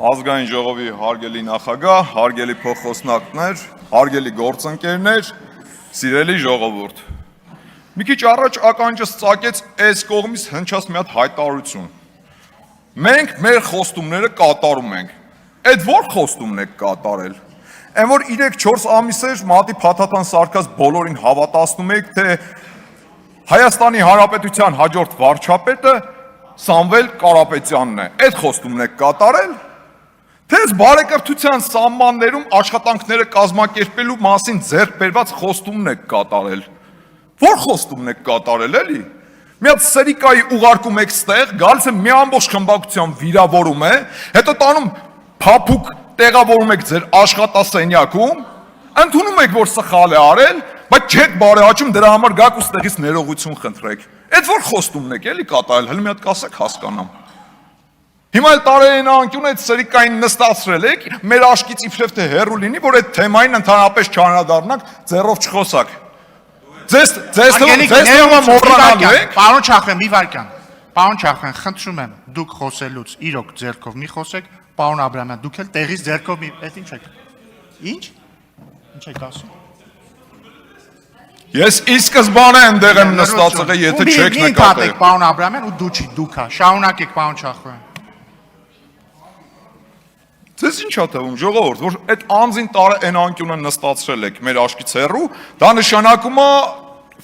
Ազգային ժողովի հարգելի նախագահ, հարգելի փոխոսնակներ, հարգելի գործընկերներ, սիրելի ժողովուրդ։ Մի քիչ առաջ ականջս ծակեց այս կողմից հնչած մի հատ հայտարարություն։ Մենք մեր խոստումները կատարում ենք։ Այդ ո՞ր խոստումն եք կատարել։ Այն որ 3-4 ամիսեր մատի փաթաթան սարքած բոլորին հավատացնում եք, թե Հայաստանի Հանրապետության հաջորդ վարչապետը Սամվել Կարապետյանն է։ Այդ խոստումն եք կատարել։ Թեզ բարեկրթության սահմաններում աշխատանքները կազմակերպելու մասին ձեռք բերված խոստումն եք կատարել։ Ո՞ր խոստումն եք կատարել, էլի։ Մի հատ սերիկայի ուղարկում եք ստեղ, գալիս է մի ամբողջ խմբակցության վիրավորում է, հետո տանում փափուկ տեղավորում եք ձեր աշխատասենյակում, ընդունում եք, որ սխալ է արել, բայց չեք բարեհաճում դրա համար գաք ու ստեղից ներողություն խնդրեք։ Այդ ո՞ր խոստումն եք էլի կատարել, հələ մի հատ կասեք հասկանամ։ Հիմա էլ տարերին անկյուն այդ սրիկային նստացրել եք, մեր աշկից իբրև թե հեռու լինի, որ այդ թեմային ընդհանրապես չանդրադառնանք, ձեռով չխոսակ։ Ձեզ թվում մոռանալու եք։ Պարոն Չախեն, մի վարքան։ Պարոն Չախեն, խնդրում եմ, դուք խոսելուց իրոք ձեռքով մի խոսեք, պարոն Աբրամյան, դուք էլ տեղից ձեռքով մի, այդ ինչ եք։ Ինչ։ Ինչ եք ասում։ Ես ի սկզբանե այնտեղ եմ նստած եղել, եթե չեք նկատել։ Մի հատ պարոն Աբրամյան ու դու չի, դուք հա։ Շարունակեք պարոն Չախեն։ Ձեզ ինչ է թվում, ժողովուրդ, որ այդ անձին տարը այն անկյունը նստացրել եք մեր աշկից հեռու, դա նշանակում է,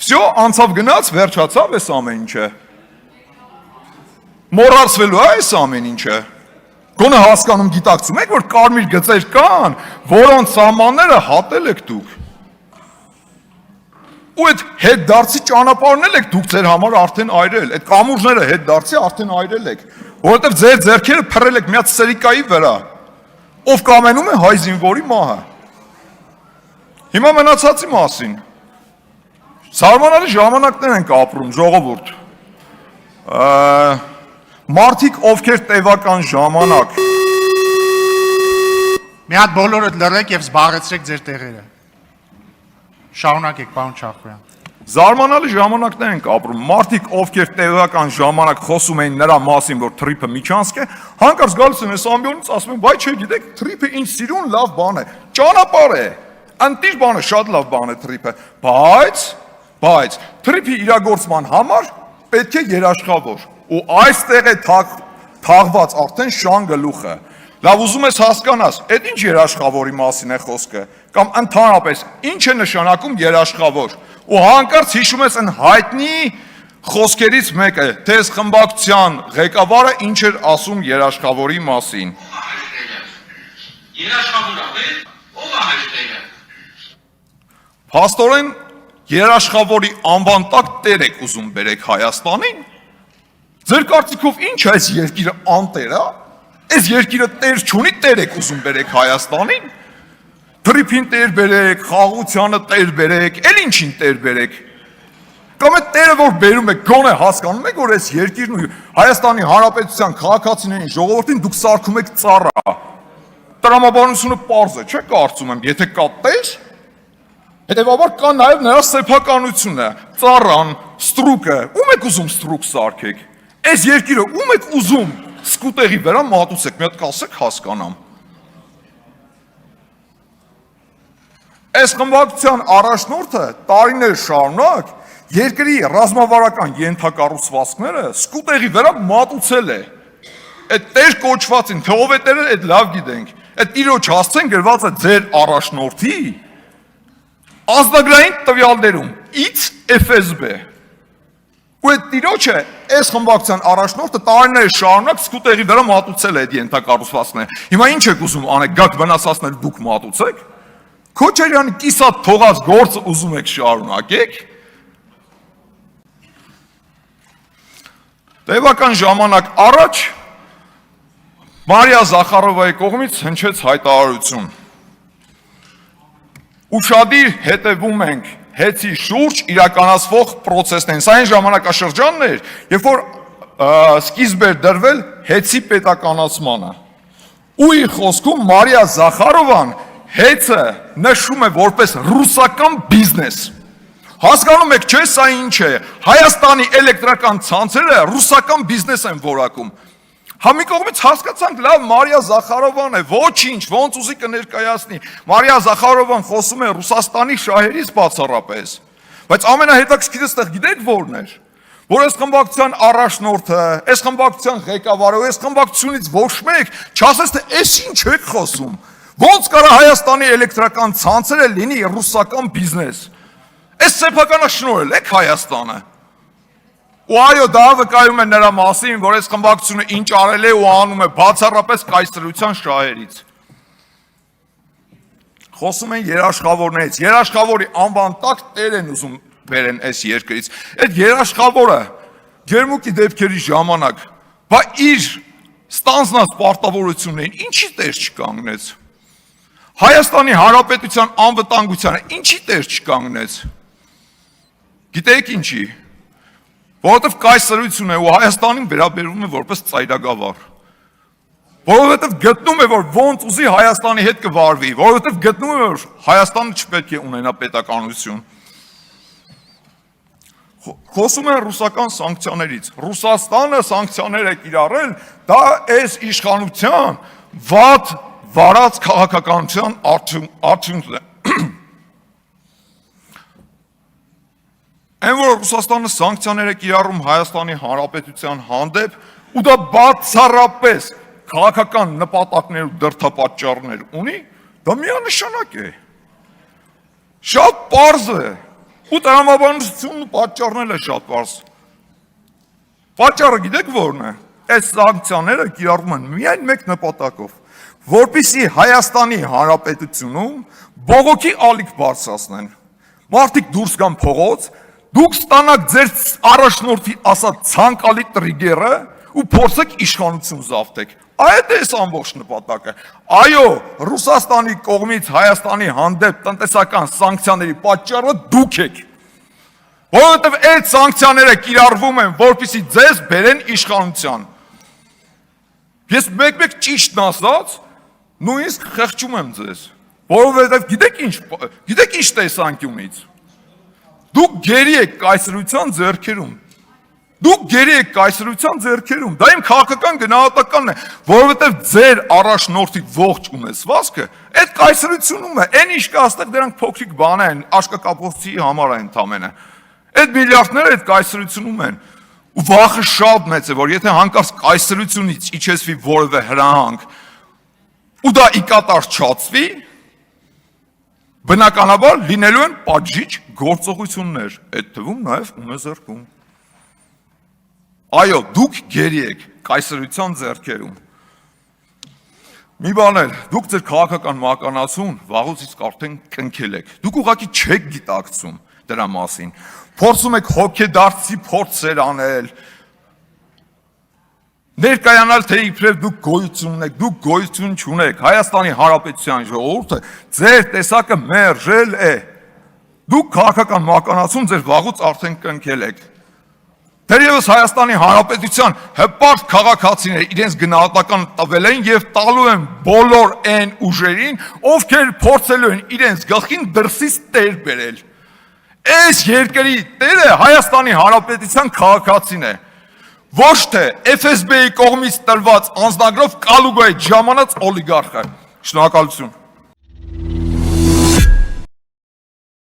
վсё, անցավ գնաց, վերջացավ այս ամեն ինչը։ Մոռացվելու է այս ամեն ինչը։ Գոնե հասկանում գիտակցում եք, որ կարմիր գծեր կան, որոնց սահմանները հատել եք դուք։ Ու այդ հետդարձի ճանապարհն եք դուք ձեր համար արդեն այրել, այդ կամուրջները հետդարձի արդեն այրել եք, որովհետև ձեր ձեռքերը փռել եք մի հատ սերիկայի վրա, ով կամենում է հայ զինվորի մահը։ Հիմա մնացածի մասին։ Զարմանալի ժամանակներ ենք ապրում, ժողովուրդ։ Մարդիկ, ովքեր տևական ժամանակ։ Մի հատ բոլորդ լռեք եւ զբաղեցրեք ձեր տեղերը։ Շարունակեք, պարոն Չախոյան։ Զարմանալի ժամանակներ ենք ապրում, մարդիկ, ովքեր տևական ժամանակ խոսում էին նրա մասին, որ թրիփը միջանցք է, հանկարծ գալիս են այս ամբիոնից ասում են, բայ չէ գիտեք, թրիփը ինչ սիրուն լավ բան է, ճանապարհ է, ընտիր բան է, շատ լավ բան է թրիփը, բայց թրիփի իրագործման համար պետք է երաշխավոր, ու այստեղ է թաղված արդեն շան գլուխը։ Լավ ուզում ես հասկանաս, այդ ինչ երաշխավորի մասին է խոսքը, կամ ընդհանրապես ինչ է նշանակում երաշխավոր, ու հանկարծ հիշում ես այն հայտնի խոսքերից մեկը, թե այս խմբակցության ղեկավարը ինչ էր ասում երաշխավորի մասին։ Երաշխավորը, ով է հայտնի։ Փաստորեն երաշխավորի անվան տակ տեր եք ուզում բերեք Հայաստանին։ Ձեր կարծիքով ինչ է այս երկիրը անտեր է։ Այս երկիրը տեր չունի, տեր եք ուզում բերեք Հայաստանին։ Թրիփին տեր բերեք, խաղաղությանը տեր բերեք, էլ ինչին տեր բերեք։ Կամ այդ տերը որ բերում եք, գոնե հասկանում եք, որ այս երկիրն ու Հայաստանի Հանրապետության քաղաքացիներին, ժողովրդին դուք սարքում եք ծառա։ Տրամաբանությունը պարզ է, չէ՞ կարծում եմ, եթե կա տեր, հետևաբար կա նաև նրա սեփականությունը, ծառան, ստրուկը, ում եք ուզում ստրուկ սարքեք։ Այս երկիրը ում եք ուզում սկուտեղի վրա մատուցեք, մի հատ կասեք հասկանամ։ Այս խմբակցության առաջնորդը տարիներ շարունակ երկրի ռազմավարական ենթակառուցվածքները սկուտեղի վրա մատուցել է։ Այդ տեր կոչվածին, թե ով է տերը, այդ լավ գիտենք։ Այդ տիրոջ հասցեն գրված է ձեր առաջնորդի ազգագրային տվյալներում, X FSB։ Ու այդ տիրոջը այս խմբակցության առաջնորդը տարիներ շարունակ սկուտեղի վրա մատուցել է այդ ենթակառուցվածքները։ Հիմա ինչ եք ուզում անեք, գաք վնասացնել դուք մատուցեք։ Քոչարյանի կիսատ թողած գործը ուզում եք շարունակեք։ Տևական ժամանակ առաջ Մարիա Զախարովայի կողմից հնչեց հայտարարություն։ Ուշադիր հետևում ենք հեցի շուրջ իրականացվող պրոցեսներին։ Սա այն ժամանակաշրջանն էր, երբ որ սկիզբ էր դրվել հեցի պետականացմանը։ Ու իր խոսքում Մարիա Զախարովան հեցը նշում է որպես ռուսական բիզնես։ Հասկանում եք, չէ՞ սա ինչ է։ Հայաստանի էլեկտրական ցանցերը ռուսական բիզնես են որակում։ Հա մի կողմից հասկացանք, լավ, Մարիա Զախարովան է, ոչինչ, ոնց ուզի կներկայացնի։ Մարիա Զախարովան խոսում է Ռուսաստանի շահերից բացառապես։ Բայց ամենահետաքրքիրը ստեղ գիտեք որն էր, որ այս խմբակցության առաջնորդը, այս խմբակցության ղեկավարը, այս խմբակցությունից ոչ մեկ չասես թե էս ինչ եք խոսում։ Ոնց կարա Հայաստանի էլեկտրական ցանցերը լինի ռուսական բիզնես։ Այս սեփականաշնորհել եք Հայաստանը։ Ու այո, դա վկայում է նրա մասին, որ այս խմբակցությունը ինչ արել է ու անում է բացառապես կայսրության շահերից։ Խոսում են երաշխավորներից, երաշխավորի անվան տակ տեր են ուզում բերեն այս երկրից։ Այդ երաշխավորը Գերմուկի դեպքերի ժամանակ, բա իր ստանձնած պարտավորություններին ինչի տեր չկանգնեց։ Հայաստանի Հանրապետության անվտանգությանը ինչի տեր չկանգնեց։ Գիտեք ինչի։ Որովհետև կայսրություն է ու Հայաստանին վերաբերվում է որպես ծայրագավառ։ Որովհետև գտնում է, որ ոնց ուզի Հայաստանի հետ կվարվի, որովհետև գտնում է, որ Հայաստանը չպետք է ունենա պետականություն։ Խոսում են ռուսական սանկցիաներից։ Ռուսաստանը սանկցիաներ է կիրառել, դա այս իշխանության վատ վարած քաղաքականության արդյունքն է։ Այն որ Ռուսաստանը սանկցիաներ է կիրառում Հայաստանի Հանրապետության հանդեպ ու դա բացառապես քաղաքական նպատակներ ու դրդապատճառներ ունի, դա միանշանակ է։ Շատ պարզ է։ Ու տրամաբանությունն ու պատճառն է շատ պարզ։ Պատճառը գիտեք որն է։ Այս սանկցիաները կիրառվում են միայն մեկ նպատակով, որպեսզի Հայաստանի Հանրապետությունում բողոքի ալիք բարձրացնեն։ Մարդիկ դուրս գան փողոց, դուք ստանաք ձեր առաջնորդի ասած ցանկալի տրիգերը ու փորձեք իշխանություն զավթեք։ Այդ է ամբողջ նպատակը։ Այո, Ռուսաստանի կողմից Հայաստանի հանդեպ տնտեսական սանկցիաների պատճառը դուք եք։ Որովհետև այդ սանկցիաները կիրառվում են, որպեսզի ձեզ բերեն իշխանության։ Ես մեկ-մեկ ճիշտն ասած, նույնիսկ խեղճում եմ ձեզ։ Որովհետև գիտեք ինչ տեսանկյունից։ Դուք գերի եք կայսրության ձեռքերում։ Դուք գերի եք կայսրության ձեռքերում։ Դա իմ քաղաքական գնահատականն է, որովհետև ձեր առաջնորդի ողջ ունեցվածքը այդ կայսրությունում է։ Այն ինչ կա այստեղ դրանք փոքրիկ բան են, աշկակապոցի համար են ընդամենը։ Այդ միլիարդները այդ կայսրությունում են։ Ու վախը շատ մեծ է, որ եթե հանկարծ կայսրությունից իջեցվի որևէ հրահանգ, ու դա ի կատար չածվի, բնականաբար լինելու են պատժիչ գործողություններ, այդ թվում նաև ունեզրկում։ Այո, դուք գերի եք կայսրության ձեռքերում։ Մի բան էլ, դուք ձեր քաղաքական մականացուն վաղուց իսկ արդեն կնքել եք։ Դուք ուղղակի չեք գիտակցում դրա մասին։ Փորձում եք հոգեդարձի փորձեր անել, ներկայանալ թե իբրև դուք գոյություն ունեք, դուք գոյություն չունեք, Հայաստանի Հանրապետության ժողովուրդը ձեր տեսակը մերժել է։ Դուք քաղաքական մականացում ձեր վաղուց արդեն կնքել եք։ Դեռևս Հայաստանի Հանրապետության հպարտ քաղաքացիներ իրենց գնահատական տվել են եւ տալու են բոլոր այն ուժերին, ովքեր փորձելու են իրենց գլխին դրսից տեր բերել։ Այս երկրի տերը Հայաստանի Հանրապետության քաղաքացին է։ Ոչ թե FSB-ի կողմից տրված անձնագրով կալուգոյի ժամանած օլիգարխը։ Շնորհակալություն։